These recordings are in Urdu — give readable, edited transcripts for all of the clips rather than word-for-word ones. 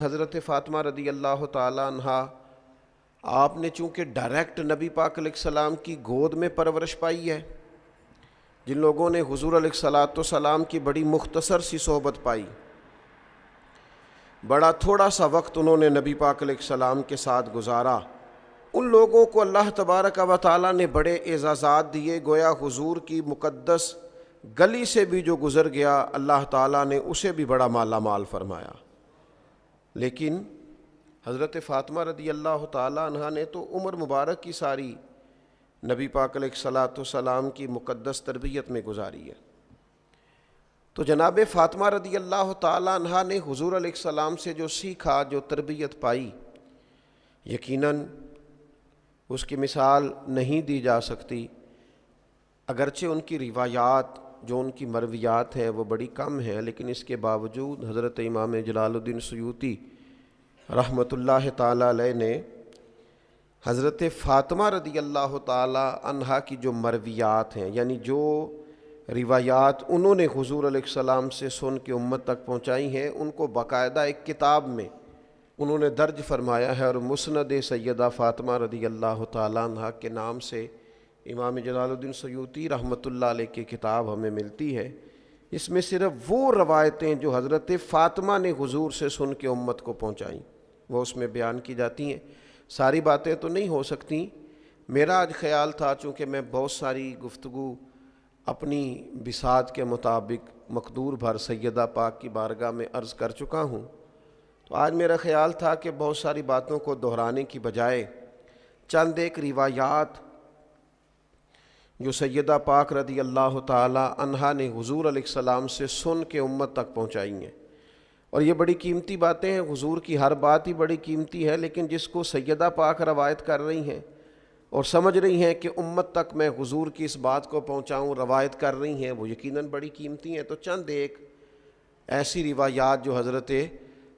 حضرت فاطمہ رضی اللہ تعالیٰ عنہا آپ نے چونکہ ڈائریکٹ نبی پاک علیہ السلام کی گود میں پرورش پائی ہے، جن لوگوں نے حضور علیہ الصلاۃ والسلام کی بڑی مختصر سی صحبت پائی، بڑا تھوڑا سا وقت انہوں نے نبی پاک علیہ السلام کے ساتھ گزارا، ان لوگوں کو اللہ تبارک و تعالیٰ نے بڑے اعزازات دیے، گویا حضور کی مقدس گلی سے بھی جو گزر گیا اللہ تعالیٰ نے اسے بھی بڑا مالا مال فرمایا۔ لیکن حضرت فاطمہ رضی اللہ تعالیٰ عنہ نے تو عمر مبارک کی ساری نبی پاک علیہ الصلاۃ والسلام کی مقدس تربیت میں گزاری ہے۔ تو جناب فاطمہ رضی اللہ تعالیٰ عنہ نے حضور علیہ السلام سے جو سیکھا، جو تربیت پائی، یقیناً اس کی مثال نہیں دی جا سکتی، اگرچہ ان کی روایات جو ان کی مرویات ہیں وہ بڑی کم ہیں، لیکن اس کے باوجود حضرت امام جلال الدین سیوطی رحمۃ اللہ تعالی علیہ نے حضرت فاطمہ رضی اللہ تعالی عنہا کی جو مرویات ہیں، یعنی جو روایات انہوں نے حضور علیہ السلام سے سن کے امت تک پہنچائی ہیں، ان کو باقاعدہ ایک کتاب میں انہوں نے درج فرمایا ہے، اور مسند سیدہ فاطمہ رضی اللہ تعالی عنہا کے نام سے امام جلال الدین سیوطی رحمۃ اللہ علیہ کی کتاب ہمیں ملتی ہے۔ اس میں صرف وہ روایتیں جو حضرت فاطمہ نے حضور سے سن کے امت کو پہنچائیں وہ اس میں بیان کی جاتی ہیں۔ ساری باتیں تو نہیں ہو سکتی، میرا آج خیال تھا چونکہ میں بہت ساری گفتگو اپنی بساط کے مطابق مقدور بھر سیدہ پاک کی بارگاہ میں عرض کر چکا ہوں، تو آج میرا خیال تھا کہ بہت ساری باتوں کو دہرانے کی بجائے چند ایک روایات جو سیدہ پاک رضی اللہ تعالی عنہا نے حضور علیہ السلام سے سن کے امت تک پہنچائی ہیں، اور یہ بڑی قیمتی باتیں ہیں، حضور کی ہر بات ہی بڑی قیمتی ہے، لیکن جس کو سیدہ پاک روایت کر رہی ہیں اور سمجھ رہی ہیں کہ امت تک میں حضور کی اس بات کو پہنچاؤں، روایت کر رہی ہیں، وہ یقیناً بڑی قیمتی ہیں۔ تو چند ایک ایسی روایات جو حضرت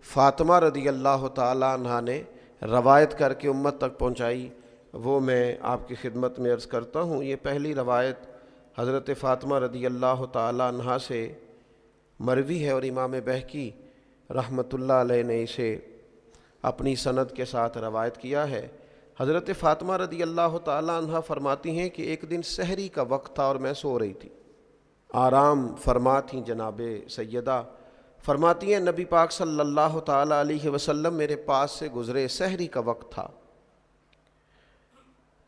فاطمہ رضی اللہ تعالی عنہا نے روایت کر کے امت تک پہنچائی وہ میں آپ کی خدمت میں عرض کرتا ہوں۔ یہ پہلی روایت حضرت فاطمہ رضی اللہ تعالی عنہا سے مروی ہے، اور امام بہقی رحمۃ اللہ علیہ نے اسے اپنی سند کے ساتھ روایت کیا ہے۔ حضرت فاطمہ رضی اللہ تعالی عنہا فرماتی ہیں کہ ایک دن سحری کا وقت تھا اور میں سو رہی تھی، آرام فرما تھیں جناب سیدہ۔ فرماتی ہیں نبی پاک صلی اللہ تعالی علیہ وسلم میرے پاس سے گزرے، سحری کا وقت تھا،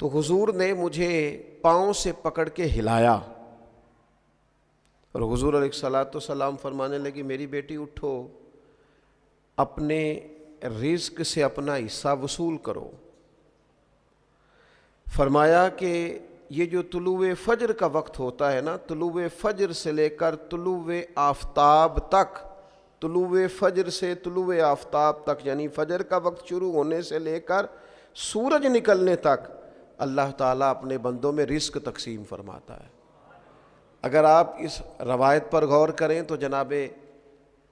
تو حضور نے مجھے پاؤں سے پکڑ کے ہلایا، اور حضور علیہ الصلاۃ والسلام فرمانے لگے میری بیٹی اٹھو، اپنے رزق سے اپنا حصہ وصول کرو۔ فرمایا کہ یہ جو طلوع فجر کا وقت ہوتا ہے نا، طلوع فجر سے لے کر طلوع آفتاب تک، طلوع فجر سے طلوع آفتاب تک، یعنی فجر کا وقت شروع ہونے سے لے کر سورج نکلنے تک اللہ تعالیٰ اپنے بندوں میں رزق تقسیم فرماتا ہے۔ اگر آپ اس روایت پر غور کریں تو جناب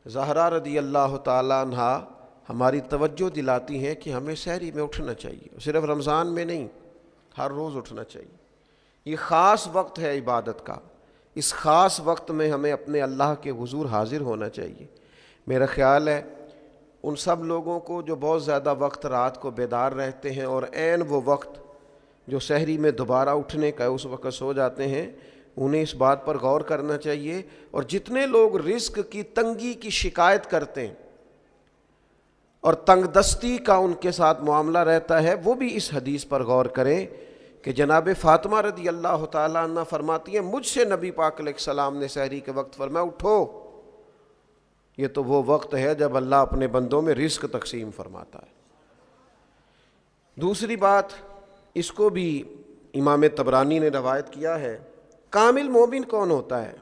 زہرا رضی اللہ تعالیٰ عنہا ہماری توجہ دلاتی ہیں کہ ہمیں سحری میں اٹھنا چاہیے، صرف رمضان میں نہیں، ہر روز اٹھنا چاہیے۔ یہ خاص وقت ہے عبادت کا، اس خاص وقت میں ہمیں اپنے اللہ کے حضور حاضر ہونا چاہیے۔ میرا خیال ہے ان سب لوگوں کو جو بہت زیادہ وقت رات کو بیدار رہتے ہیں اور عین وہ وقت جو سحری میں دوبارہ اٹھنے کا ہے اس وقت سو جاتے ہیں، انہیں اس بات پر غور کرنا چاہیے۔ اور جتنے لوگ رزق کی تنگی کی شکایت کرتے ہیں اور تنگ دستی کا ان کے ساتھ معاملہ رہتا ہے، وہ بھی اس حدیث پر غور کریں کہ جناب فاطمہ رضی اللہ تعالیٰ عنہ فرماتی ہیں مجھ سے نبی پاک علیہ السلام نے سحری کے وقت فرمایا اٹھو، یہ تو وہ وقت ہے جب اللہ اپنے بندوں میں رزق تقسیم فرماتا ہے۔ دوسری بات، اس کو بھی امام طبرانی نے روایت کیا ہے، کامل مومن کون ہوتا ہے؟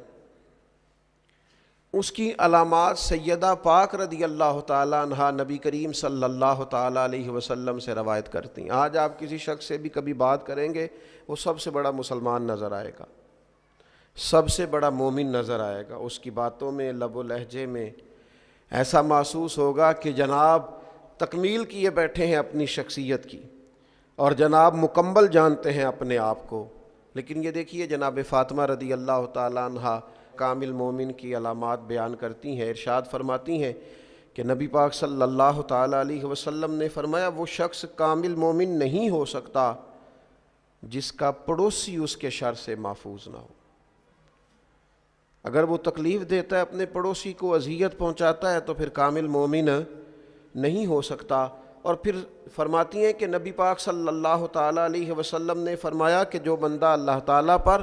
اس کی علامات سیدہ پاک رضی اللہ تعالی عنہا نبی کریم صلی اللہ تعالی علیہ وسلم سے روایت کرتی ہیں۔ آج آپ کسی شخص سے بھی کبھی بات کریں گے وہ سب سے بڑا مسلمان نظر آئے گا، سب سے بڑا مومن نظر آئے گا، اس کی باتوں میں، لب و لہجے میں ایسا محسوس ہوگا کہ جناب تکمیل کیے بیٹھے ہیں اپنی شخصیت کی، اور جناب مکمل جانتے ہیں اپنے آپ کو۔ لیکن یہ دیکھیے جناب فاطمہ رضی اللہ تعالی عنہا کامل مومن کی علامات بیان کرتی ہیں، ارشاد فرماتی ہیں کہ نبی پاک صلی اللہ تعالیٰ علیہ وسلم نے فرمایا وہ شخص کامل مومن نہیں ہو سکتا جس کا پڑوسی اس کے شر سے محفوظ نہ ہو۔ اگر وہ تکلیف دیتا ہے اپنے پڑوسی کو، اذیت پہنچاتا ہے، تو پھر کامل مومن نہیں ہو سکتا۔ اور پھر فرماتی ہیں کہ نبی پاک صلی اللہ تعالیٰ علیہ وسلم نے فرمایا کہ جو بندہ اللہ تعالیٰ پر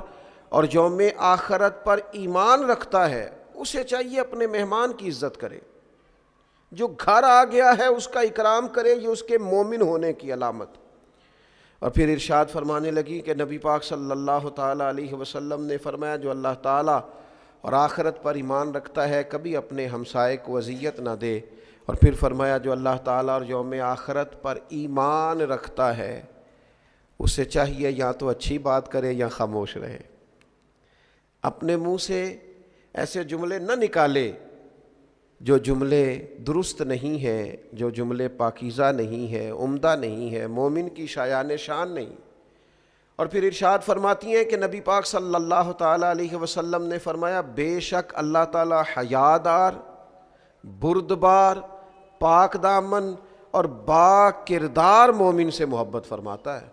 اور یوم آخرت پر ایمان رکھتا ہے اسے چاہیے اپنے مہمان کی عزت کرے، جو گھر آ گیا ہے اس کا اکرام کرے، یہ اس کے مومن ہونے کی علامت۔ اور پھر ارشاد فرمانے لگی کہ نبی پاک صلی اللہ تعالیٰ علیہ وسلم نے فرمایا جو اللہ تعالیٰ اور آخرت پر ایمان رکھتا ہے کبھی اپنے ہمسائے کو اذیت نہ دے۔ اور پھر فرمایا جو اللہ تعالیٰ اور یوم آخرت پر ایمان رکھتا ہے اسے چاہیے یا تو اچھی بات کرے یا خاموش رہے، اپنے منہ سے ایسے جملے نہ نکالے جو جملے درست نہیں ہیں، جو جملے پاکیزہ نہیں ہیں، عمدہ نہیں ہیں، مومن کی شایان شان نہیں۔ اور پھر ارشاد فرماتی ہیں کہ نبی پاک صلی اللہ تعالیٰ علیہ وسلم نے فرمایا بے شک اللہ تعالیٰ حیادار، بردبار، پاک دامن اور با کردار مومن سے محبت فرماتا ہے۔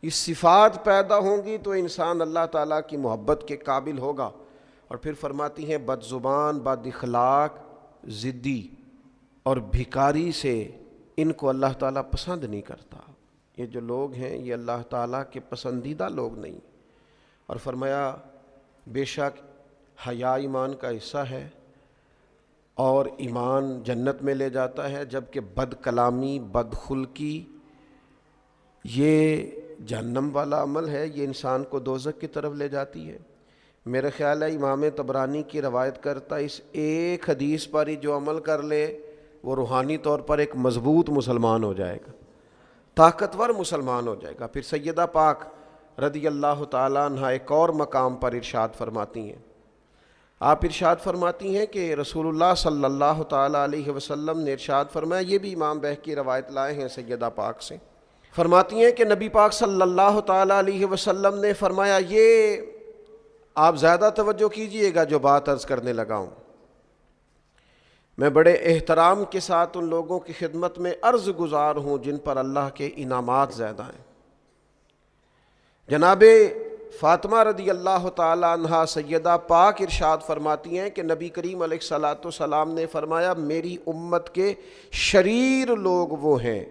یہ صفات پیدا ہوں گی تو انسان اللہ تعالیٰ کی محبت کے قابل ہوگا۔ اور پھر فرماتی ہیں بد زبان، بد اخلاق، ضدی اور بھکاری سے ان کو اللہ تعالیٰ پسند نہیں کرتا۔ یہ جو لوگ ہیں یہ اللہ تعالیٰ کے پسندیدہ لوگ نہیں۔ اور فرمایا بے شک حیا ایمان کا حصہ ہے اور ایمان جنت میں لے جاتا ہے، جبکہ بد کلامی، بد خلقی یہ جہنم والا عمل ہے، یہ انسان کو دوزخ کی طرف لے جاتی ہے۔ میرا خیال ہے امام طبرانی کی روایت کرتا اس ایک حدیث پر ہی جو عمل کر لے وہ روحانی طور پر ایک مضبوط مسلمان ہو جائے گا، طاقتور مسلمان ہو جائے گا۔ پھر سیدہ پاک رضی اللہ تعالیٰ عنہ ایک اور مقام پر ارشاد فرماتی ہیں، آپ ارشاد فرماتی ہیں کہ رسول اللہ صلی اللہ تعالیٰ علیہ وسلم نے ارشاد فرمایا، یہ بھی امام بہقی روایت لائے ہیں سیدہ پاک سے، فرماتی ہیں کہ نبی پاک صلی اللہ تعالیٰ علیہ وسلم نے فرمایا، یہ آپ زیادہ توجہ کیجئے گا جو بات عرض کرنے لگا ہوں، میں بڑے احترام کے ساتھ ان لوگوں کی خدمت میں عرض گزار ہوں جن پر اللہ کے انعامات زیادہ ہیں۔ جناب فاطمہ رضی اللہ تعالی عنہا سیدہ پاک ارشاد فرماتی ہیں کہ نبی کریم علیہ الصلاۃ والسلام نے فرمایا میری امت کے شریر لوگ وہ ہیں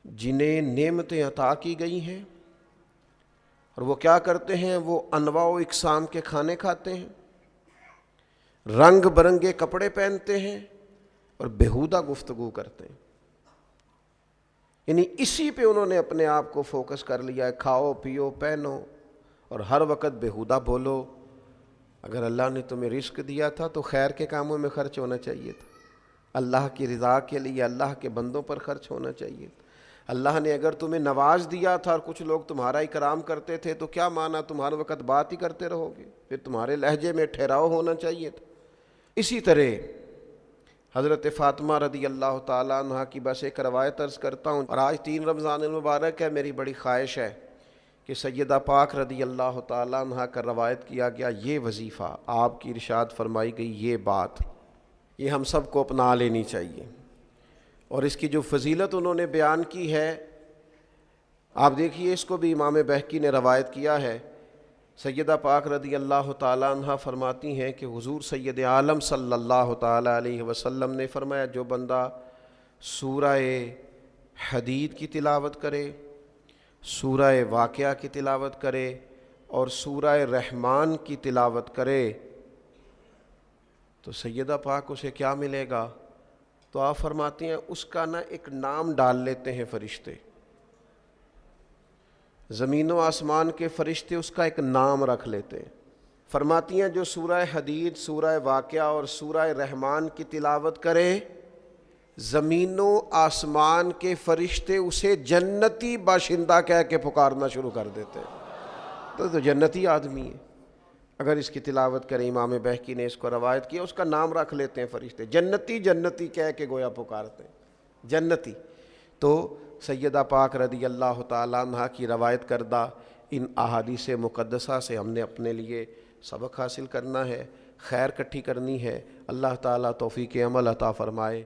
جنہیں نعمتیں عطا کی گئی ہیں اور وہ کیا کرتے ہیں، وہ انواع و اقسام کے کھانے کھاتے ہیں، رنگ برنگے کپڑے پہنتے ہیں اور بیہودہ گفتگو کرتے ہیں۔ یعنی اسی پہ انہوں نے اپنے آپ کو فوکس کر لیا ہے، کھاؤ پیو پہنو اور ہر وقت بیہودہ بولو۔ اگر اللہ نے تمہیں رزق دیا تھا تو خیر کے کاموں میں خرچ ہونا چاہیے تھا، اللہ کی رضا کے لیے اللہ کے بندوں پر خرچ ہونا چاہیے تھا۔ اللہ نے اگر تمہیں نواز دیا تھا اور کچھ لوگ تمہارا اکرام کرتے تھے تو کیا مانا تم ہر وقت بات ہی کرتے رہو گے، پھر تمہارے لہجے میں ٹھہراؤ ہونا چاہیے تھا۔ اسی طرح حضرت فاطمہ رضی اللہ تعالیٰ عنہ کی بس ایک روایت عرض کرتا ہوں، اور آج 3 رمضان المبارک ہے، میری بڑی خواہش ہے کہ سیدہ پاک رضی اللہ تعالیٰ عنہ کا روایت کیا گیا یہ وظیفہ، آپ کی ارشاد فرمائی گئی یہ بات، یہ ہم سب کو اپنا لینی چاہیے۔ اور اس کی جو فضیلت انہوں نے بیان کی ہے، آپ دیکھیے اس کو بھی امام بہقی نے روایت کیا ہے۔ سیدہ پاک رضی اللہ تعالیٰ عنہ فرماتی ہیں کہ حضور سید عالم صلی اللہ تعالیٰ علیہ وسلم نے فرمایا جو بندہ سورہ حدید کی تلاوت کرے، سورہ واقعہ کی تلاوت کرے اور سورہ رحمان کی تلاوت کرے تو سیدہ پاک اسے کیا ملے گا؟ تو آپ فرماتی ہیں اس کا ایک نام ڈال لیتے ہیں فرشتے، زمین و آسمان کے فرشتے اس کا ایک نام رکھ لیتے ہیں۔ فرماتی ہیں جو سورہ حدید، سورہ واقعہ اور سورہ رحمان کی تلاوت کرے، زمین و آسمان کے فرشتے اسے جنتی باشندہ کہہ کے پکارنا شروع کر دیتے ہیں۔ تو جنتی آدمی ہے، اگر اس کی تلاوت کریں، امام بہقی نے اس کو روایت کیا، اس کا نام رکھ لیتے ہیں فرشتے، جنتی جنتی کہہ کے گویا پکارتے ہیں، جنتی۔ تو سیدہ پاک رضی اللہ تعالیٰ عنہ کی روایت کردہ ان احادیث مقدسہ سے ہم نے اپنے لیے سبق حاصل کرنا ہے، خیر کٹھی کرنی ہے۔ اللہ تعالیٰ توفیق عمل عطا فرمائے۔